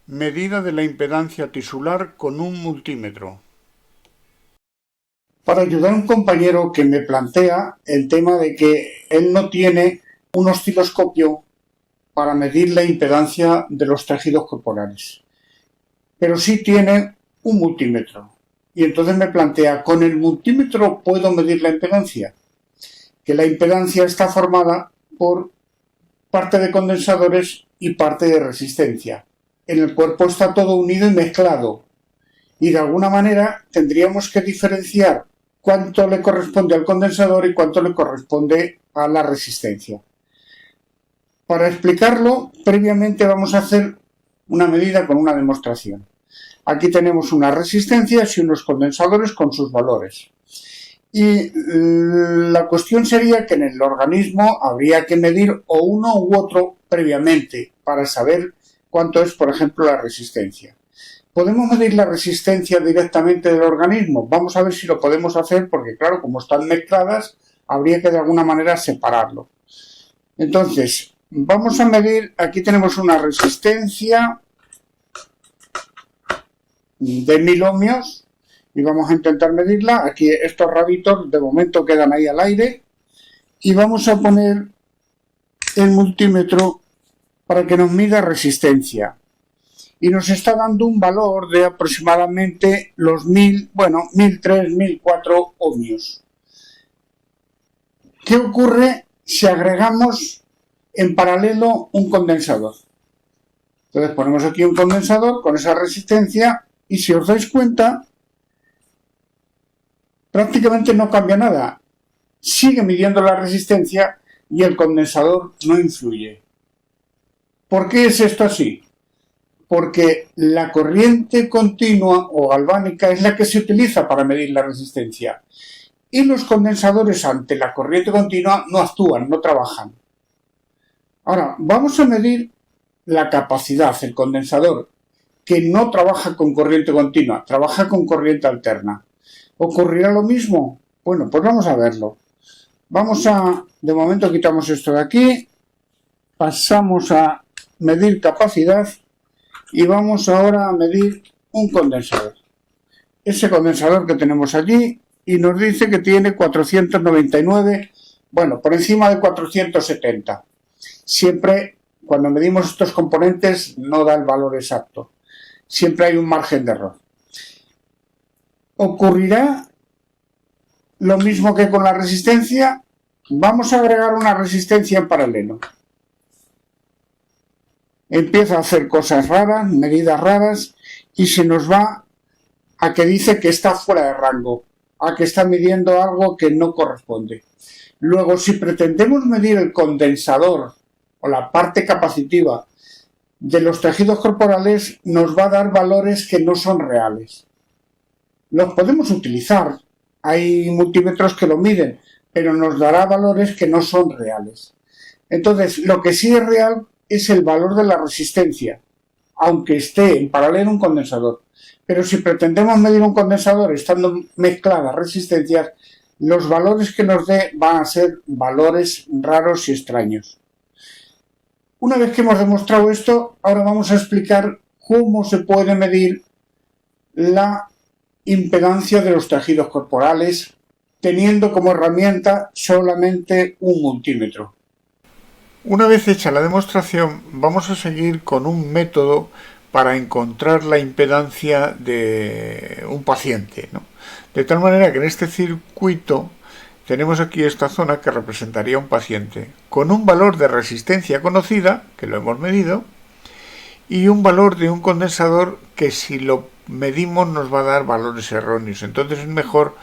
Medida de la impedancia tisular con un multímetro. Para ayudar a un compañero que me plantea el tema de que él no tiene un osciloscopio para medir la impedancia de los tejidos corporales, pero sí tiene un multímetro. Y entonces me plantea, ¿con el multímetro puedo medir la impedancia? Que la impedancia está formada por parte de condensadores y parte de resistencia. En el cuerpo está todo unido y mezclado. Y de alguna manera tendríamos que diferenciar cuánto le corresponde al condensador y cuánto le corresponde a la resistencia. Para explicarlo, previamente vamos a hacer una medida con una demostración. Aquí tenemos unas resistencias y unos condensadores con sus valores. Y la cuestión sería que en el organismo habría que medir o uno u otro previamente para saber cuánto es, por ejemplo, la resistencia. ¿Podemos medir la resistencia directamente del organismo? Vamos a ver si lo podemos hacer porque, claro, como están mezcladas, habría que de alguna manera separarlo. Entonces, vamos a medir, aquí tenemos una resistencia de 1000 ohmios y vamos a intentar medirla. Aquí estos rabitos de momento quedan ahí al aire y vamos a poner el multímetro para que nos mida resistencia. Y nos está dando un valor de aproximadamente los 1003, 1004 ohmios. ¿Qué ocurre si agregamos en paralelo un condensador? Entonces ponemos aquí un condensador con esa resistencia y si os dais cuenta, prácticamente no cambia nada. Sigue midiendo la resistencia y el condensador no influye. ¿Por qué es esto así? Porque la corriente continua o galvánica es la que se utiliza para medir la resistencia. Y los condensadores ante la corriente continua no actúan, no trabajan. Ahora, vamos a medir la capacidad, el condensador, que no trabaja con corriente continua, trabaja con corriente alterna. ¿Ocurrirá lo mismo? Bueno, pues vamos a verlo. De momento quitamos esto de aquí, pasamos a medir capacidad y vamos ahora a medir un condensador. Ese condensador que tenemos allí y nos dice que tiene 499, por encima de 470. Siempre, cuando medimos estos componentes, no da el valor exacto. Siempre hay un margen de error. ¿Ocurrirá lo mismo que con la resistencia? Vamos a agregar una resistencia en paralelo. Empieza a hacer cosas raras, medidas raras, y se nos va a que dice que está fuera de rango, a que está midiendo algo que no corresponde. Luego, si pretendemos medir el condensador o la parte capacitiva de los tejidos corporales, nos va a dar valores que no son reales. Los podemos utilizar, hay multímetros que lo miden, pero nos dará valores que no son reales. Entonces, lo que sí es real es el valor de la resistencia, aunque esté en paralelo un condensador. Pero si pretendemos medir un condensador estando mezcladas resistencias, los valores que nos dé van a ser valores raros y extraños. Una vez que hemos demostrado esto, ahora vamos a explicar cómo se puede medir la impedancia de los tejidos corporales teniendo como herramienta solamente un multímetro. Una vez hecha la demostración, vamos a seguir con un método para encontrar la impedancia de un paciente, ¿no? De tal manera que en este circuito tenemos aquí esta zona que representaría un paciente con un valor de resistencia conocida, que lo hemos medido, y un valor de un condensador que si lo medimos nos va a dar valores erróneos. Entonces es mejor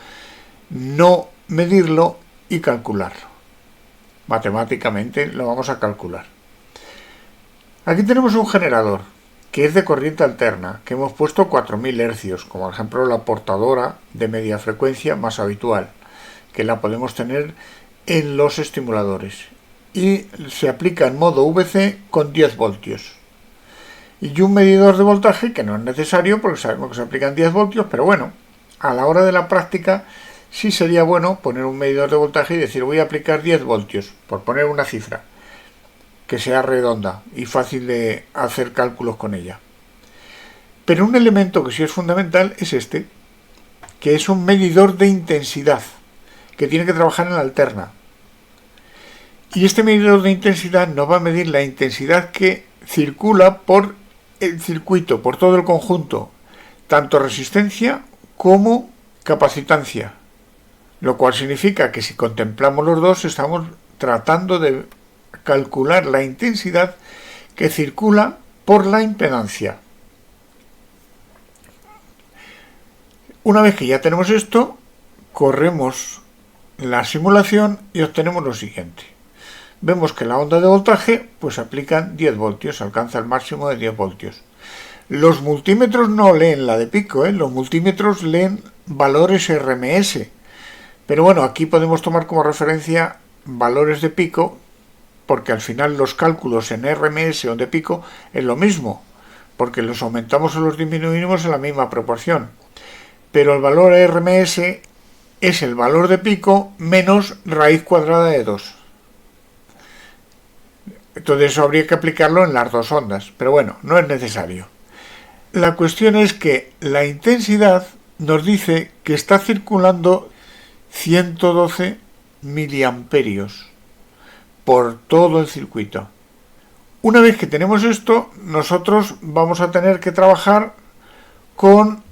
no medirlo y calcularlo. Matemáticamente lo vamos a calcular. Aquí tenemos un generador que es de corriente alterna, que hemos puesto 4000 hercios, como por ejemplo la portadora de media frecuencia más habitual, que la podemos tener en los estimuladores. Y se aplica en modo VC con 10 voltios. Y un medidor de voltaje que no es necesario porque sabemos que se aplican 10 voltios, pero bueno, a la hora de la práctica sí sería bueno poner un medidor de voltaje y decir voy a aplicar 10 voltios, por poner una cifra que sea redonda y fácil de hacer cálculos con ella. Pero un elemento que sí es fundamental es este, que es un medidor de intensidad, que tiene que trabajar en la alterna. Y este medidor de intensidad nos va a medir la intensidad que circula por el circuito, por todo el conjunto, tanto resistencia como capacitancia. Lo cual significa que si contemplamos los dos, estamos tratando de calcular la intensidad que circula por la impedancia. Una vez que ya tenemos esto, corremos la simulación y obtenemos lo siguiente. Vemos que la onda de voltaje pues aplican 10 voltios, alcanza el máximo de 10 voltios. Los multímetros no leen la de pico, los multímetros leen valores RMS. Pero bueno, aquí podemos tomar como referencia valores de pico, porque al final los cálculos en RMS o de pico es lo mismo, porque los aumentamos o los disminuimos en la misma proporción. Pero el valor RMS es el valor de pico menos raíz cuadrada de 2. Entonces eso habría que aplicarlo en las dos ondas, pero bueno, no es necesario. La cuestión es que la intensidad nos dice que está circulando 112 miliamperios por todo el circuito. Una vez que tenemos esto, nosotros vamos a tener que trabajar con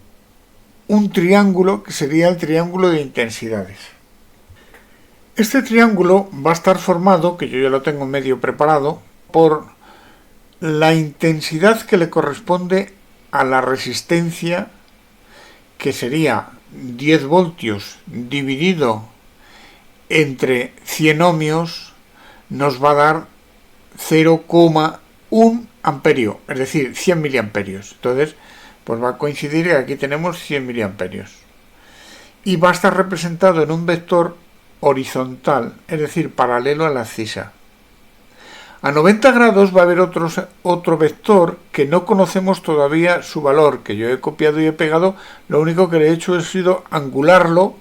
un triángulo que sería el triángulo de intensidades. Este triángulo va a estar formado, que yo ya lo tengo medio preparado, por la intensidad que le corresponde a la resistencia, que sería 10 voltios dividido entre 100 ohmios, nos va a dar 0,1 amperio, es decir, 100 miliamperios. Entonces, pues va a coincidir que aquí tenemos 100 miliamperios. Y va a estar representado en un vector horizontal, es decir, paralelo a la abscisa. A 90 grados va a haber otro vector que no conocemos todavía su valor, que yo he copiado y he pegado. Lo único que le he hecho ha sido angularlo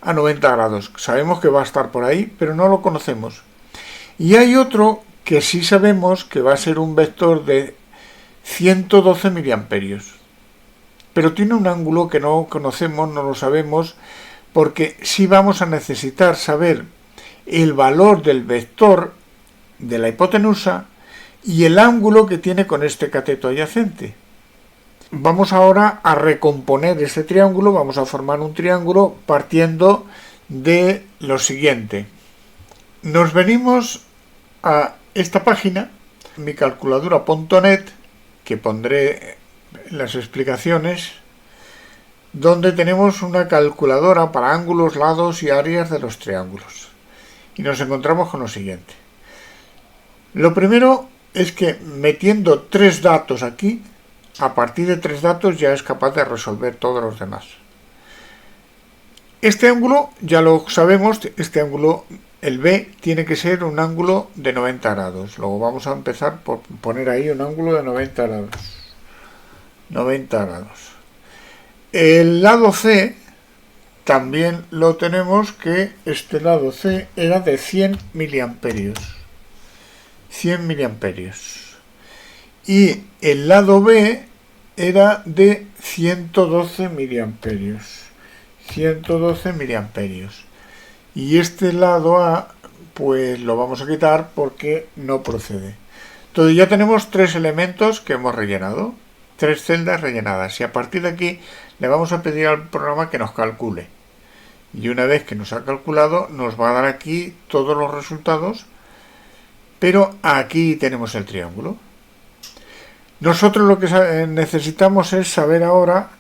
a 90 grados. Sabemos que va a estar por ahí, pero no lo conocemos. Y hay otro que sí sabemos que va a ser un vector de 112 miliamperios. Pero tiene un ángulo que no conocemos, no lo sabemos, porque sí vamos a necesitar saber el valor del vector de la hipotenusa y el ángulo que tiene con este cateto adyacente. Vamos ahora a recomponer este triángulo, vamos a formar un triángulo partiendo de lo siguiente. Nos venimos a esta página, micalculadora.net, que pondré en las explicaciones, donde tenemos una calculadora para ángulos, lados y áreas de los triángulos. Y nos encontramos con lo siguiente. Lo primero es que metiendo 3 datos aquí, a partir de 3 datos ya es capaz de resolver todos los demás. Este ángulo, ya lo sabemos, este ángulo, el B, tiene que ser un ángulo de 90 grados. Luego vamos a empezar por poner ahí un ángulo de 90 grados. 90 grados. El lado C también lo tenemos, que este lado C era de 100 miliamperios. 100 miliamperios. Y el lado B era de 112 miliamperios. 112 miliamperios. Y este lado A, pues lo vamos a quitar porque no procede. Entonces ya tenemos 3 elementos que hemos rellenado. 3 celdas rellenadas. Y a partir de aquí le vamos a pedir al programa que nos calcule. Y una vez que nos ha calculado, nos va a dar aquí todos los resultados. Pero aquí tenemos el triángulo. Nosotros lo que necesitamos es saber ahora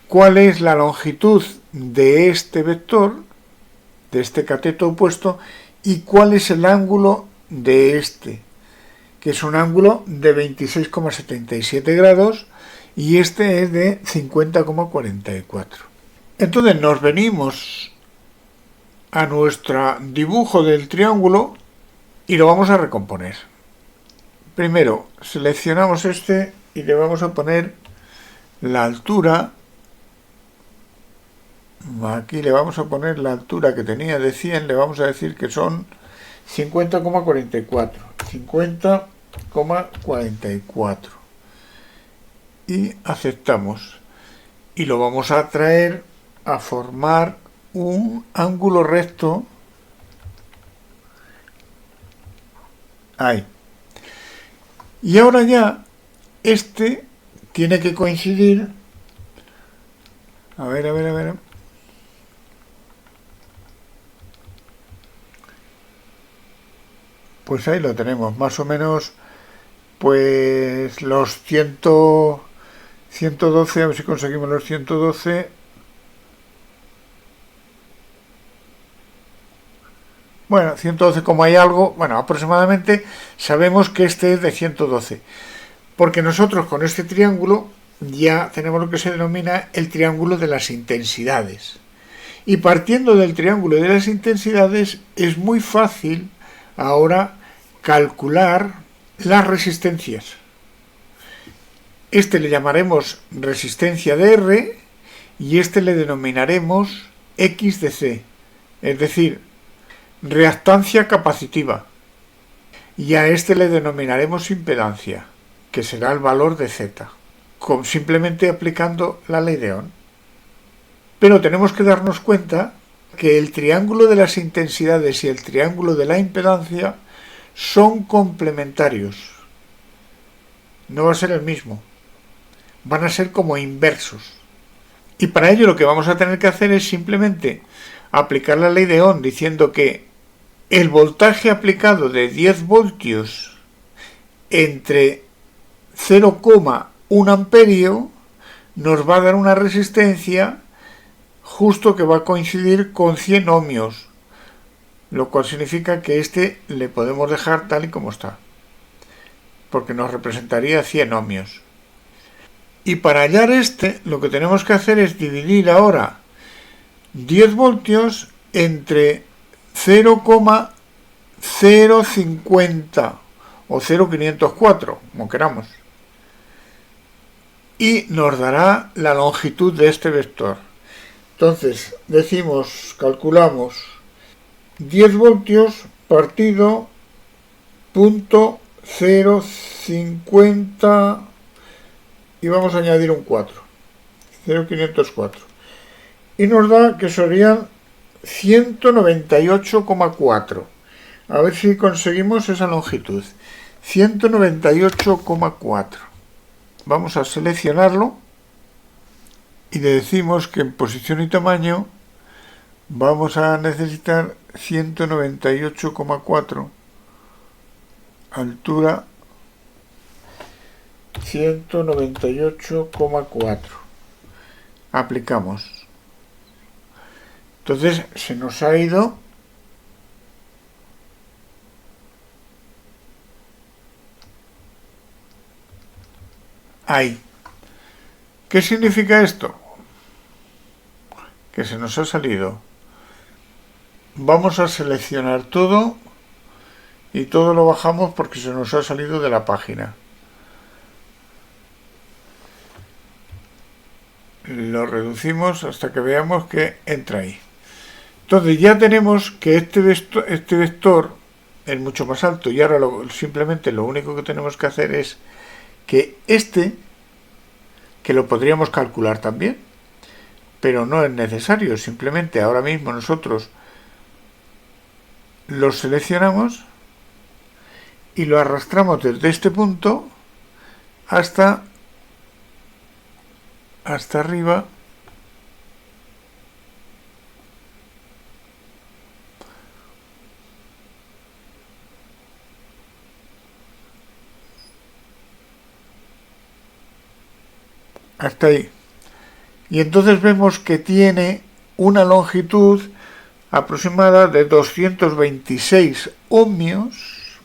cuál es la longitud de este vector, de este cateto opuesto, y cuál es el ángulo de este, que es un ángulo de 26,77 grados y este es de 50,44. Entonces nos venimos a nuestro dibujo del triángulo y lo vamos a recomponer. Primero seleccionamos este y le vamos a poner la altura. Aquí le vamos a poner la altura que tenía de 100, le vamos a decir que son 50,44. 50,44. y aceptamos. Y lo vamos a traer a formar un ángulo recto. Ahí. Y ahora ya este tiene que coincidir. A ver. Pues ahí lo tenemos, más o menos, pues los 112, a ver si conseguimos los 112. Bueno, 112 como hay algo, bueno, aproximadamente sabemos que este es de 112. Porque nosotros con este triángulo ya tenemos lo que se denomina el triángulo de las intensidades. Y partiendo del triángulo de las intensidades es muy fácil ahora calcular las resistencias. Este le llamaremos resistencia de R y este le denominaremos X de C, es decir, reactancia capacitiva. Y a este le denominaremos impedancia, que será el valor de Z, simplemente aplicando la ley de Ohm. Pero tenemos que darnos cuenta que el triángulo de las intensidades y el triángulo de la impedancia son complementarios. No va a ser el mismo. Van a ser como inversos. Y para ello lo que vamos a tener que hacer es simplemente aplicar la ley de Ohm diciendo que el voltaje aplicado de 10 voltios entre 0,1 amperio nos va a dar una resistencia justo que va a coincidir con 100 ohmios, lo cual significa que este le podemos dejar tal y como está, porque nos representaría 100 ohmios. Y para hallar este, lo que tenemos que hacer es dividir ahora 10 voltios entre 0,050 o 0,504, como queramos. Y nos dará la longitud de este vector. Entonces, calculamos 10 voltios partido punto 0,50 y vamos a añadir un 4, 0,504. Y nos da que serían 198,4. A ver si conseguimos esa longitud. 198,4. Vamos a seleccionarlo y le decimos que en posición y tamaño vamos a necesitar 198,4, altura 198,4. Aplicamos. Entonces se nos ha ido ahí. ¿Qué significa esto? Que se nos ha salido. Vamos a seleccionar todo y todo lo bajamos porque se nos ha salido de la página. Lo reducimos hasta que veamos que entra ahí. Entonces ya tenemos que este vector es mucho más alto y ahora simplemente lo único que tenemos que hacer es que que lo podríamos calcular también, pero no es necesario, simplemente ahora mismo nosotros lo seleccionamos y lo arrastramos desde este punto hasta arriba, hasta ahí. Y entonces vemos que tiene una longitud aproximada de 226 ohmios.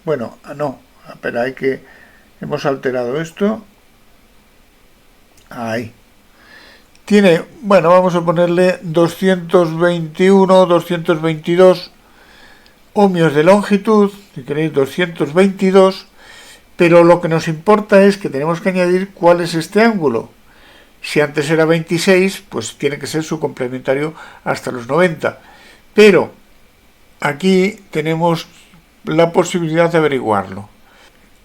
Bueno, no, espera, hemos alterado esto. Ahí. Tiene, bueno, vamos a ponerle 221, 222 ohmios de longitud, si queréis 222, pero lo que nos importa es que tenemos que añadir cuál es este ángulo. Si antes era 26, pues tiene que ser su complementario hasta los 90. Pero aquí tenemos la posibilidad de averiguarlo.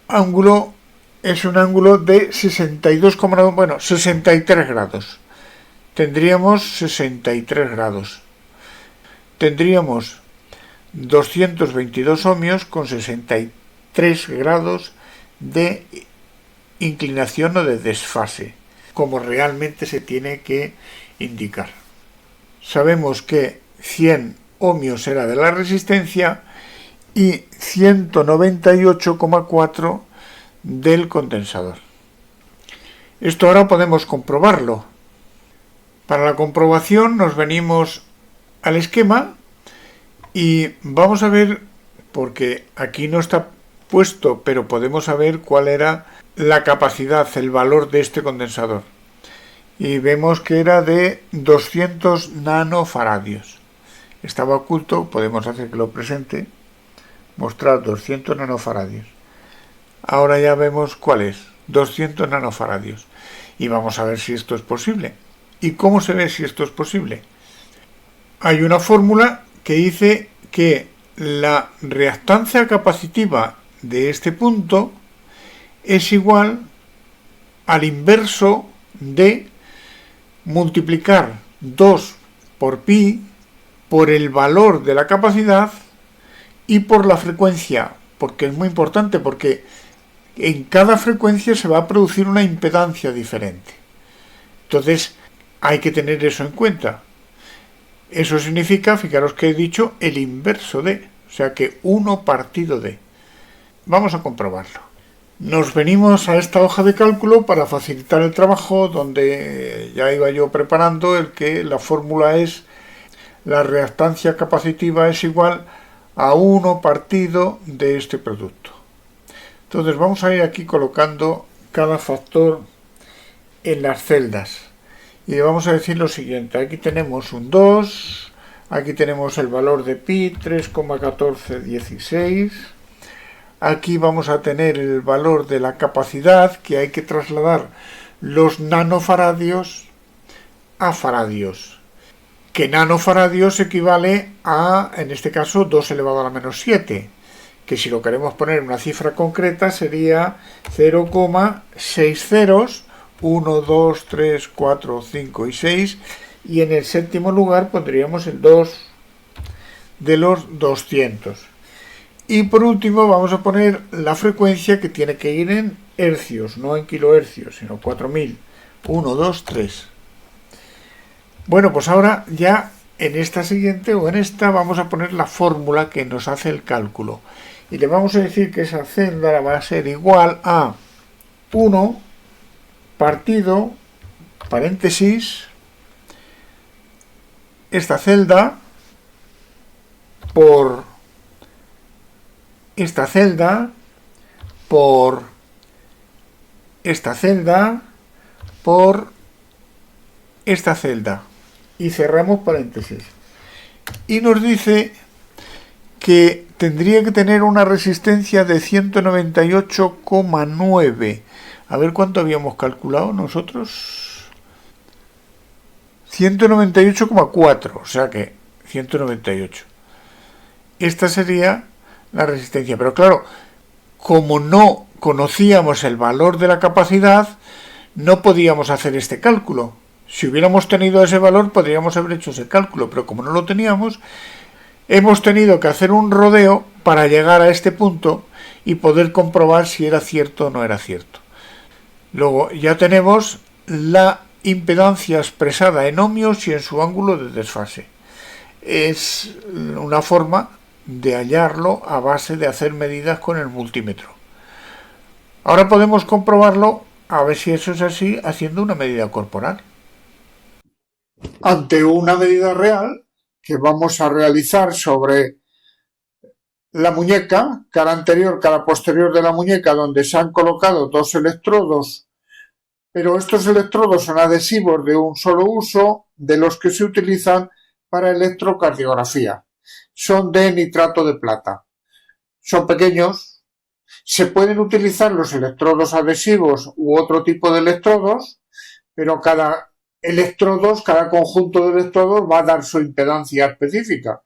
Ángulo es un ángulo de 62,9, bueno, 63 grados. Tendríamos 63 grados. Tendríamos 222 ohmios con 63 grados de inclinación o de desfase, como realmente se tiene que indicar. Sabemos que 100 ohmios era de la resistencia y 198,4 del condensador. Esto ahora podemos comprobarlo. Para la comprobación nos venimos al esquema y vamos a ver, porque aquí no está puesto, pero podemos saber cuál era la capacidad, el valor de este condensador. Y vemos que era de 200 nanofaradios. Estaba oculto, podemos hacer que lo presente, mostrar 200 nanofaradios. Ahora ya vemos cuál es, 200 nanofaradios. Y vamos a ver si esto es posible. ¿Y cómo se ve si esto es posible? Hay una fórmula que dice que la reactancia capacitiva de este punto es igual al inverso de multiplicar 2 por pi por el valor de la capacidad y por la frecuencia, porque es muy importante, porque en cada frecuencia se va a producir una impedancia diferente. Entonces hay que tener eso en cuenta. Eso significa, fijaros que he dicho, el inverso de, o sea que 1 partido de. Vamos a comprobarlo. Nos venimos a esta hoja de cálculo para facilitar el trabajo, donde ya iba yo preparando el que la fórmula es la reactancia capacitiva es igual a 1 partido de este producto. Entonces vamos a ir aquí colocando cada factor en las celdas. Y vamos a decir lo siguiente, aquí tenemos un 2, aquí tenemos el valor de pi, 3,1416, aquí vamos a tener el valor de la capacidad, que hay que trasladar los nanofaradios a faradios, que nanofaradios equivale a, en este caso, 2 elevado a la menos 7, que si lo queremos poner en una cifra concreta sería 0,6 ceros, 1, 2, 3, 4, 5 y 6, y en el séptimo lugar pondríamos el 2 de los 200. Y por último vamos a poner la frecuencia, que tiene que ir en hercios, no en kilohercios, sino 4000. 1, 2, 3. Bueno, pues ahora ya en esta siguiente o en esta vamos a poner la fórmula que nos hace el cálculo. Y le vamos a decir que esa celda va a ser igual a 1 partido, paréntesis, esta celda por esta celda por esta celda por esta celda. Y cerramos paréntesis. Y nos dice que tendría que tener una resistencia de 198,9. A ver cuánto habíamos calculado nosotros. 198,4, o sea que 198. Esta sería la resistencia. Pero claro, como no conocíamos el valor de la capacidad, no podíamos hacer este cálculo. Si hubiéramos tenido ese valor, podríamos haber hecho ese cálculo, pero como no lo teníamos, hemos tenido que hacer un rodeo para llegar a este punto y poder comprobar si era cierto o no era cierto. Luego ya tenemos la impedancia expresada en ohmios y en su ángulo de desfase. Es una forma de hallarlo a base de hacer medidas con el multímetro. Ahora podemos comprobarlo, a ver si eso es así, haciendo una medida corporal. Ante una medida real que vamos a realizar sobre la muñeca, cara anterior, cara posterior de la muñeca, donde se han colocado dos electrodos, pero estos electrodos son adhesivos de un solo uso, de los que se utilizan para electrocardiografía. Son de nitrato de plata. Son pequeños. Se pueden utilizar los electrodos adhesivos u otro tipo de electrodos, pero cada conjunto de electrodos va a dar su impedancia específica.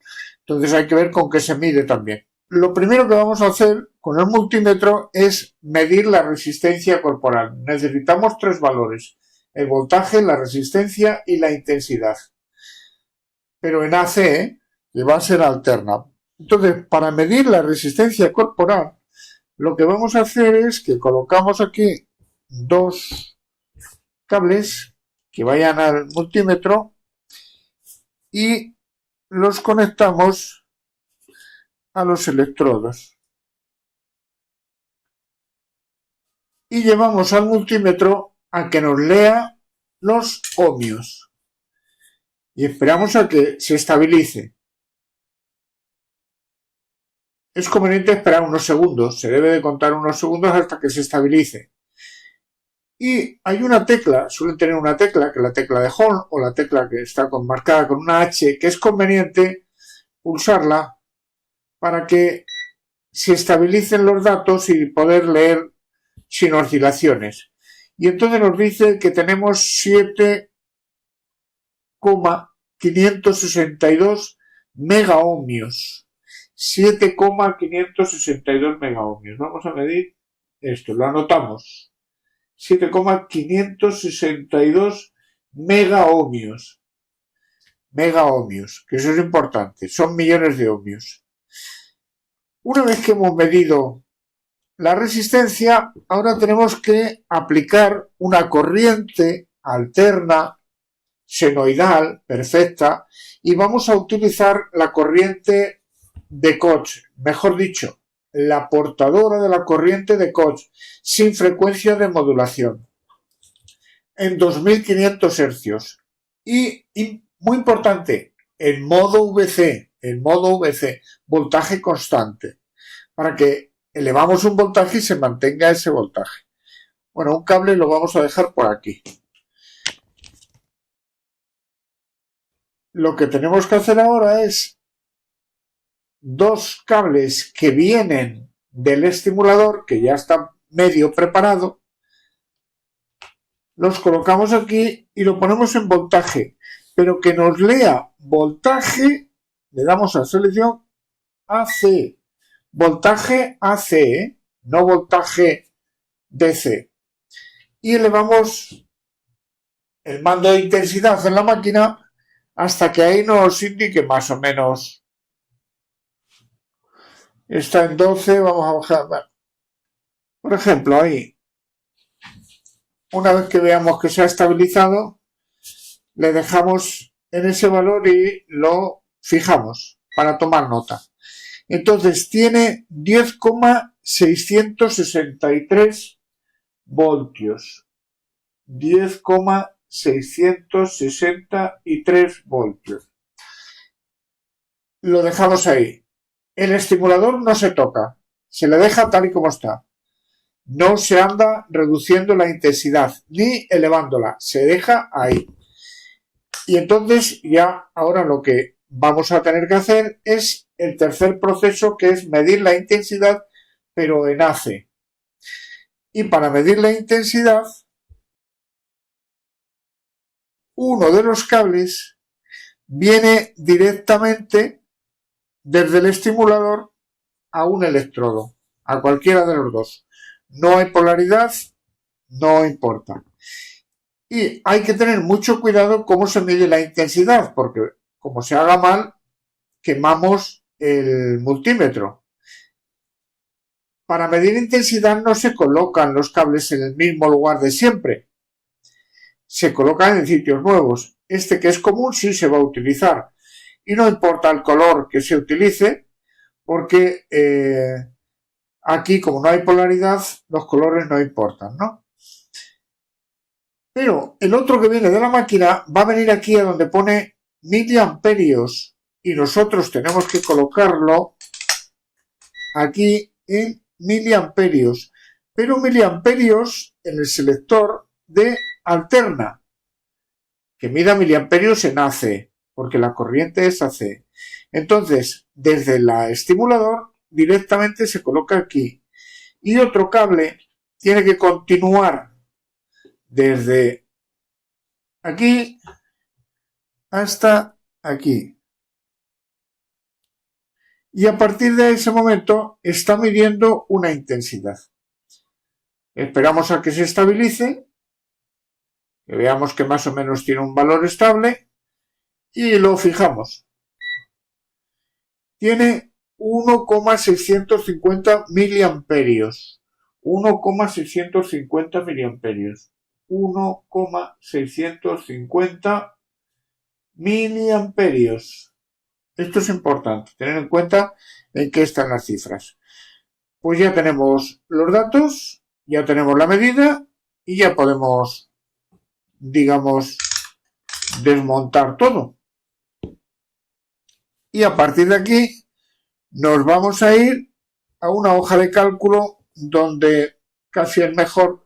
Entonces hay que ver con qué se mide también. lo primero que vamos a hacer con el multímetro es medir la resistencia corporal. Necesitamos tres valores: el voltaje, la resistencia y la intensidad. Pero en AC, que va a ser alterna. Entonces, para medir la resistencia corporal, lo que vamos a hacer es que colocamos aquí dos cables que vayan al multímetro y los conectamos a los electrodos. Y llevamos al multímetro a que nos lea los ohmios. Y esperamos a que se estabilice. Es conveniente esperar unos segundos, se debe de contar unos segundos hasta que se estabilice. Y hay una tecla, suelen tener una tecla, que es la tecla de Horn, o la tecla que está marcada con una H, que es conveniente pulsarla para que se estabilicen los datos y poder leer sin oscilaciones. Y entonces nos dice que tenemos 7,562 megaohmios. 7,562 megaohmios. Vamos a medir esto, lo anotamos. 7,562 megaohmios. Megaohmios, que eso es importante, son millones de ohmios. Una vez que hemos medido la resistencia, ahora tenemos que aplicar una corriente alterna, senoidal, perfecta, y vamos a utilizar la corriente de Koch, mejor dicho, la portadora de la corriente de Koch, sin frecuencia de modulación, en 2500 hercios. Y muy importante, en modo VC, voltaje constante, para que elevamos un voltaje y se mantenga ese voltaje. Bueno, un cable lo vamos a dejar por aquí. Lo que tenemos que hacer ahora es dos cables que vienen del estimulador, que ya está medio preparado, los colocamos aquí y lo ponemos en voltaje, pero que nos lea voltaje, le damos a selección AC, voltaje AC, no voltaje DC, y elevamos el mando de intensidad en la máquina hasta que ahí nos indique más o menos. Está en 12, vamos a bajar. Bueno, por ejemplo, ahí, una vez que veamos que se ha estabilizado, le dejamos en ese valor y lo fijamos para tomar nota. Entonces tiene 10,663 voltios. 10,663 voltios. Lo dejamos ahí. El estimulador no se toca, se le deja tal y como está. No se anda reduciendo la intensidad ni elevándola, se deja ahí. Y entonces ya ahora lo que vamos a tener que hacer es el tercer proceso, que es medir la intensidad, pero en AC. Y para medir la intensidad, uno de los cables viene directamente desde el estimulador a un electrodo, a cualquiera de los dos. No hay polaridad, no importa. Y hay que tener mucho cuidado cómo se mide la intensidad, porque como se haga mal, quemamos el multímetro. Para medir intensidad no se colocan los cables en el mismo lugar de siempre. Se colocan en sitios nuevos. Este, que es común, sí se va a utilizar. Y no importa el color que se utilice, porque aquí, como no hay polaridad, los colores no importan, ¿no? Pero el otro que viene de la máquina va a venir aquí a donde pone miliamperios y nosotros tenemos que colocarlo aquí en miliamperios, pero miliamperios en el selector de alterna, que mida miliamperios en AC, porque la corriente es AC. Entonces, desde el estimulador directamente se coloca aquí. Y otro cable tiene que continuar desde aquí hasta aquí. y a partir de ese momento está midiendo una intensidad. Esperamos a que se estabilice, que veamos que más o menos tiene un valor estable y lo fijamos. Tiene 1,650 miliamperios. 1,650 miliamperios. 1,650 miliamperios. Esto es importante, tener en cuenta en qué están las cifras. Pues ya tenemos los datos, ya tenemos la medida y ya podemos, digamos, desmontar todo. Y a partir de aquí nos vamos a ir a una hoja de cálculo donde casi es mejor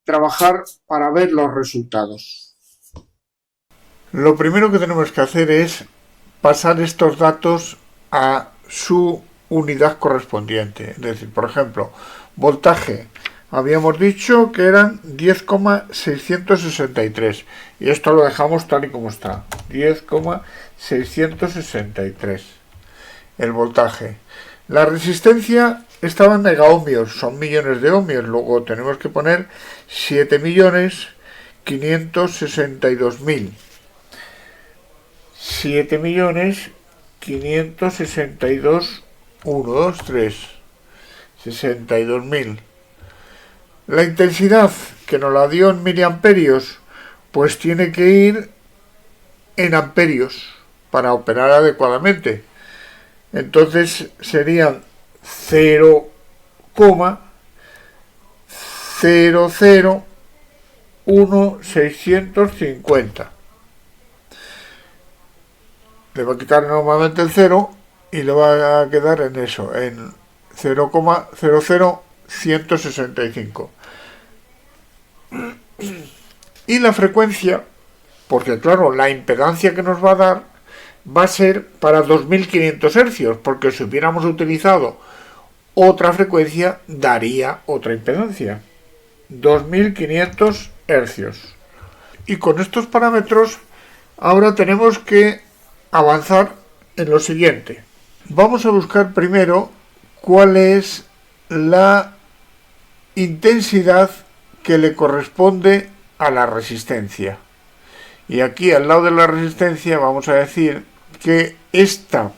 trabajar para ver los resultados. Lo primero que tenemos que hacer es pasar estos datos a su unidad correspondiente. Es decir, por ejemplo, voltaje. Habíamos dicho que eran 10,663 y esto lo dejamos tal y como está. 10,663 el voltaje. La resistencia estaba en megaohmios, son millones de ohmios, luego tenemos que poner 7.562.000. 7.562.000, 1, 2, 3, 62.000. La intensidad que nos la dio en miliamperios, pues tiene que ir en amperios para operar adecuadamente. Entonces serían 0,001650. Le va a quitar normalmente el 0 y le va a quedar en eso, en 0,00165. Y la frecuencia, porque claro, la impedancia que nos va a dar va a ser para 2500 hercios, porque si hubiéramos utilizado otra frecuencia daría otra impedancia, 2500 hercios. Y con estos parámetros ahora tenemos que avanzar en lo siguiente. Vamos a buscar primero cuál es la intensidad que le corresponde a la resistencia. Y aquí al lado de la resistencia vamos a decir que esta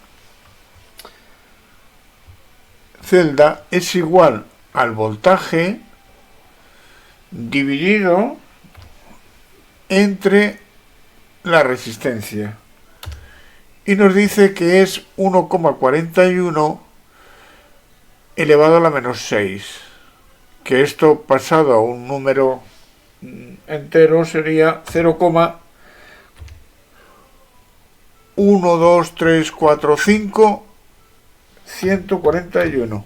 celda es igual al voltaje dividido entre la resistencia. Y nos dice que es 1,41 elevado a la menos 6. Que esto pasado a un número entero sería 0,12345 141.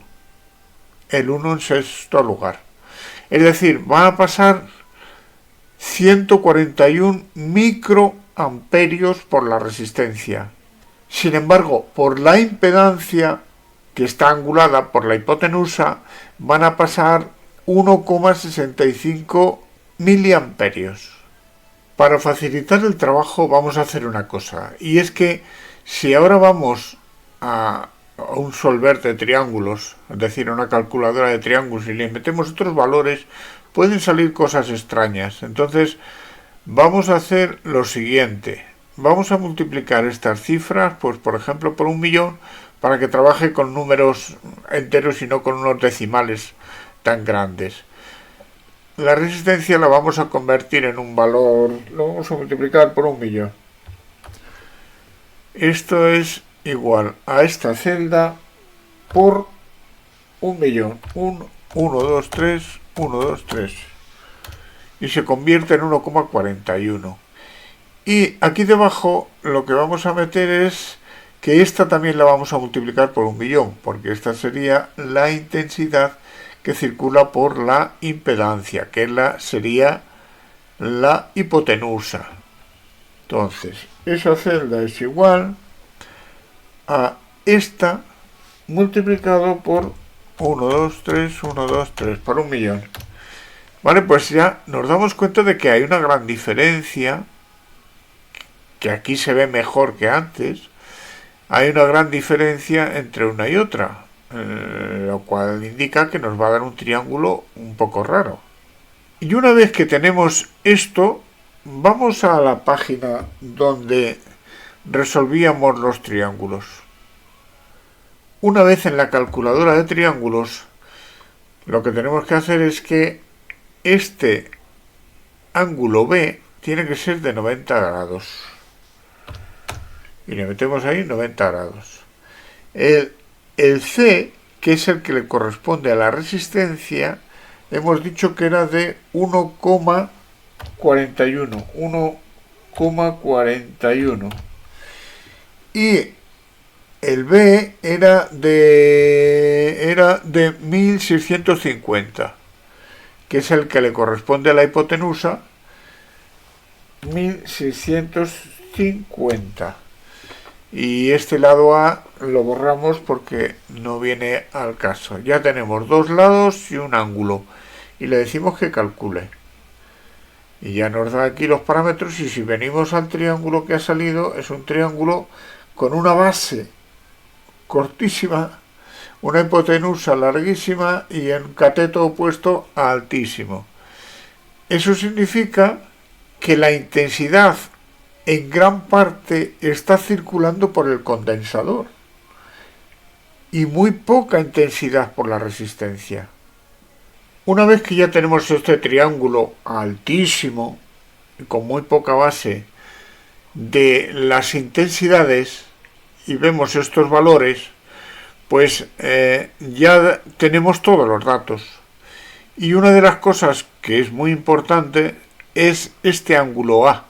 El 1 en sexto lugar. Es decir, van a pasar 141 microamperios por la resistencia. Sin embargo, por la impedancia, que está angulada por la hipotenusa, van a pasar 1,65 miliamperios. Para facilitar el trabajo vamos a hacer una cosa, y es que si ahora vamos a un solver de triángulos, es decir, a una calculadora de triángulos, y le metemos otros valores, pueden salir cosas extrañas. Entonces vamos a hacer lo siguiente. Vamos a multiplicar estas cifras, pues por ejemplo por 1.000.000, para que trabaje con números enteros y no con unos decimales tan grandes. La resistencia la vamos a convertir en un valor, lo vamos a multiplicar por 1.000.000. Esto es igual a esta celda por 1.000.000. 1, 2, 3, 1, 2, 3. Y se convierte en 1,41. Y aquí debajo lo que vamos a meter es que esta también la vamos a multiplicar por 1.000.000, porque esta sería la intensidad que circula por la impedancia, que sería la hipotenusa. Entonces, esa celda es igual a esta multiplicado por 1, 2, 3, 1, 2, 3, por 1.000.000. Vale, pues ya nos damos cuenta de que hay una gran diferencia, que aquí se ve mejor que antes. hay una gran diferencia entre una y otra, lo cual indica que nos va a dar un triángulo un poco raro. Y una vez que tenemos esto, vamos a la página donde resolvíamos los triángulos. Una vez en la calculadora de triángulos, lo que tenemos que hacer es que este ángulo B tiene que ser de 90 grados. Y le metemos ahí 90 grados. El C, que es el que le corresponde a la resistencia, hemos dicho que era de 1,41. 1,41. Y el B era de 1650, que es el que le corresponde a la hipotenusa, 1650. Y este lado A lo borramos porque no viene al caso. Ya tenemos dos lados y un ángulo. Y le decimos que calcule. Y ya nos da aquí los parámetros. Y si venimos al triángulo que ha salido, es un triángulo con una base cortísima, una hipotenusa larguísima y un cateto opuesto altísimo. Eso significa que la intensidad en gran parte está circulando por el condensador y muy poca intensidad por la resistencia. Una vez que ya tenemos este triángulo altísimo y con muy poca base de las intensidades y vemos estos valores, pues ya tenemos todos los datos. Y una de las cosas que es muy importante es este ángulo A,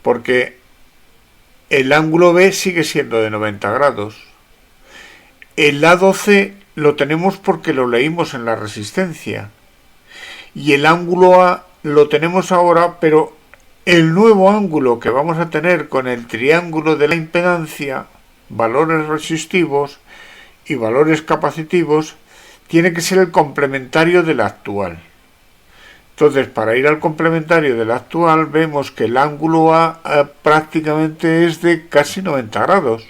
porque el ángulo B sigue siendo de 90 grados. El lado C lo tenemos porque lo leímos en la resistencia. Y el ángulo A lo tenemos ahora, pero el nuevo ángulo que vamos a tener con el triángulo de la impedancia, valores resistivos y valores capacitivos, tiene que ser el complementario del actual. Entonces, para ir al complementario del actual, vemos que el ángulo A prácticamente es de casi 90 grados.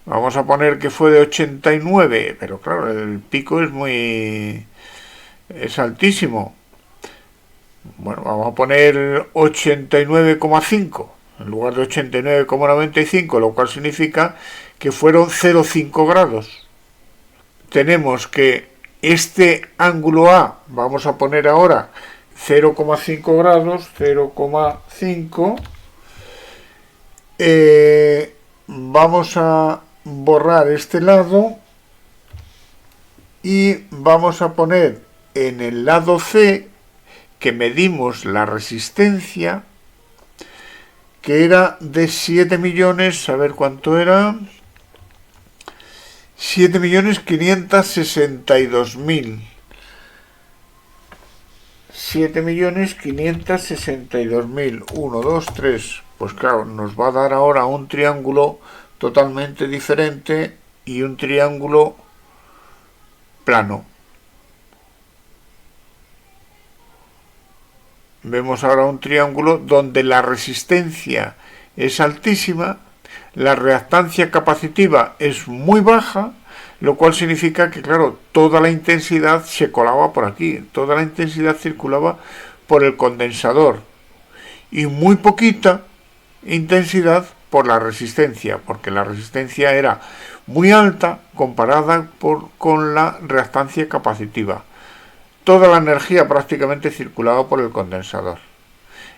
Vamos a poner que fue de 89, pero claro, el pico es altísimo. Bueno, vamos a poner 89,5 en lugar de 89,95, lo cual significa que fueron 0,5 grados. Tenemos que este ángulo A, vamos a poner ahora 0,5 grados, 0,5. Vamos a borrar este lado y vamos a poner en el lado C, que medimos la resistencia, que era de 7 millones, a ver cuánto era, 7.562.000. 7.562.000. 1, 2, 3. Pues claro, nos va a dar ahora un triángulo totalmente diferente y un triángulo plano. Vemos ahora un triángulo donde la resistencia es altísima, la reactancia capacitiva es muy baja, lo cual significa que, claro, toda la intensidad se colaba por aquí, toda la intensidad circulaba por el condensador y muy poquita intensidad por la resistencia, porque la resistencia era muy alta comparada con la reactancia capacitiva. Toda la energía prácticamente circulaba por el condensador.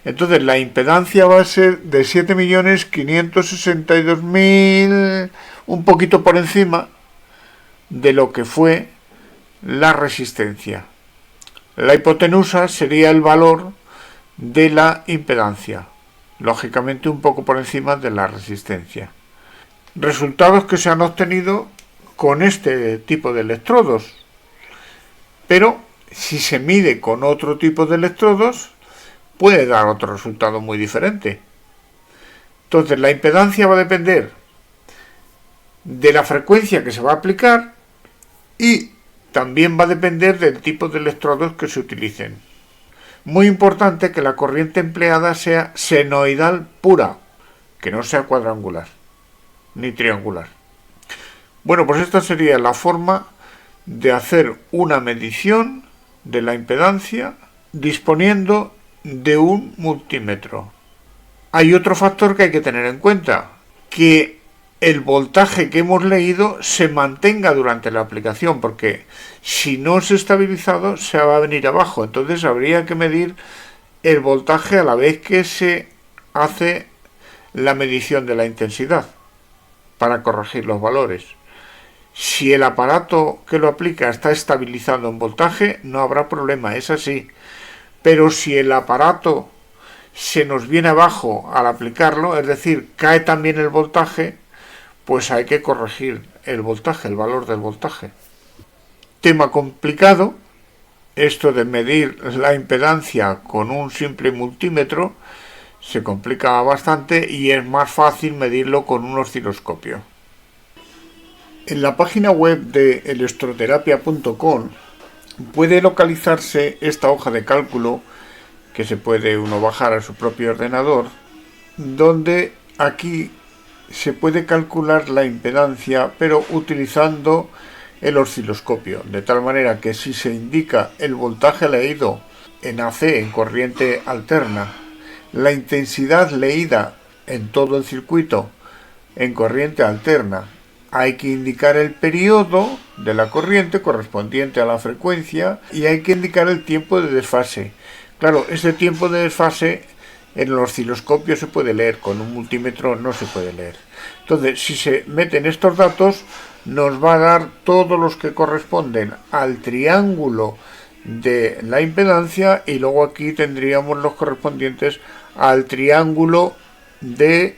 Entonces la impedancia va a ser de 7.562.000, un poquito por encima de lo que fue la resistencia. La hipotenusa sería el valor de la impedancia, lógicamente un poco por encima de la resistencia. Resultados que se han obtenido con este tipo de electrodos, pero si se mide con otro tipo de electrodos, puede dar otro resultado muy diferente. Entonces, la impedancia va a depender de la frecuencia que se va a aplicar y también va a depender del tipo de electrodos que se utilicen. Muy importante que la corriente empleada sea senoidal pura, que no sea cuadrangular. ni triangular. Bueno, pues esta sería la forma de hacer una medición de la impedancia disponiendo de un multímetro. Hay otro factor que hay que tener en cuenta, que el voltaje que hemos leído se mantenga durante la aplicación, porque si no es estabilizado se va a venir abajo. Entonces habría que medir el voltaje a la vez que se hace la medición de la intensidad para corregir los valores. Si el aparato que lo aplica está estabilizado en voltaje, no habrá problema, es así. Pero si el aparato se nos viene abajo al aplicarlo, es decir, cae también el voltaje, pues hay que corregir el voltaje, el valor del voltaje. Tema complicado, esto de medir la impedancia con un simple multímetro se complica bastante y es más fácil medirlo con un osciloscopio. En la página web de electroterapia.com puede localizarse esta hoja de cálculo que se puede uno bajar a su propio ordenador, donde aquí se puede calcular la impedancia pero utilizando el osciloscopio, de tal manera que si se indica el voltaje leído en AC, en corriente alterna, la intensidad leída en todo el circuito en corriente alterna, hay que indicar el periodo de la corriente correspondiente a la frecuencia y hay que indicar el tiempo de desfase. Claro, ese tiempo de desfase en el osciloscopio se puede leer, con un multímetro no se puede leer. Entonces, si se meten estos datos, nos va a dar todos los que corresponden al triángulo de la impedancia y luego aquí tendríamos los correspondientes al triángulo de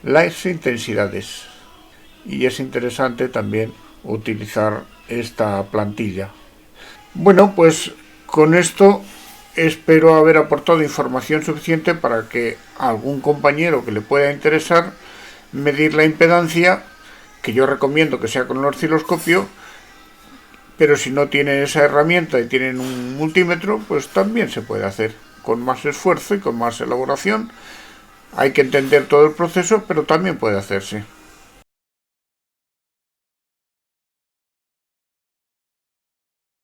las intensidades. Y es interesante también utilizar esta plantilla. Bueno, pues con esto espero haber aportado información suficiente para que a algún compañero que le pueda interesar medir la impedancia, que yo recomiendo que sea con el osciloscopio, pero si no tienen esa herramienta y tienen un multímetro, pues también se puede hacer con más esfuerzo y con más elaboración. Hay que entender todo el proceso, pero también puede hacerse.